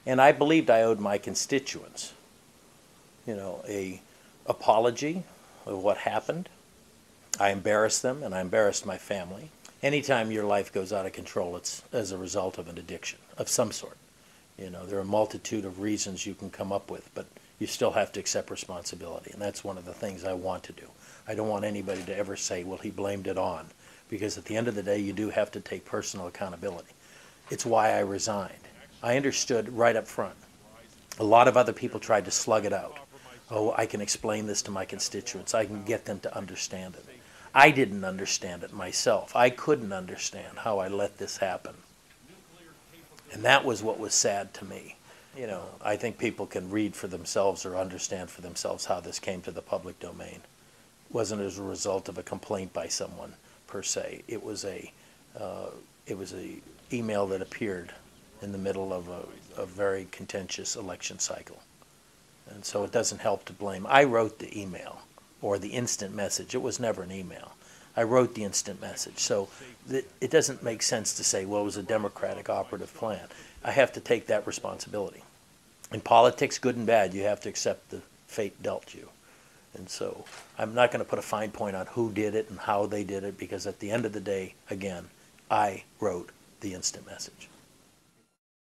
And I believed I owed my constituents, a apology of what happened. I embarrassed them and I embarrassed my family. Anytime your life goes out of control, it's as a result of an addiction of some sort. There are a multitude of reasons you can come up with, but you still have to accept responsibility. And that's one of the things I want to do. I don't want anybody to ever say, well, he blamed it on. Because at the end of the day, you do have to take personal accountability. It's why I resigned. I understood right up front. A lot of other people tried to slug it out. Oh, I can explain this to my constituents. I can get them to understand it. I didn't understand it myself. I couldn't understand how I let this happen. And that was what was sad to me. I think people can read for themselves or understand for themselves how this came to the public domain. It wasn't as a result of a complaint by someone per se. It was a email that appeared in the middle of a very contentious election cycle. And so it doesn't help to blame. I wrote the email or the instant message. It was never an email. I wrote the instant message. So it doesn't make sense to say, well, it was a Democratic operative plan. I have to take that responsibility. In politics, good and bad, you have to accept the fate dealt you. And so I'm not going to put a fine point on who did it and how they did it, because at the end of the day, again, I wrote the instant message.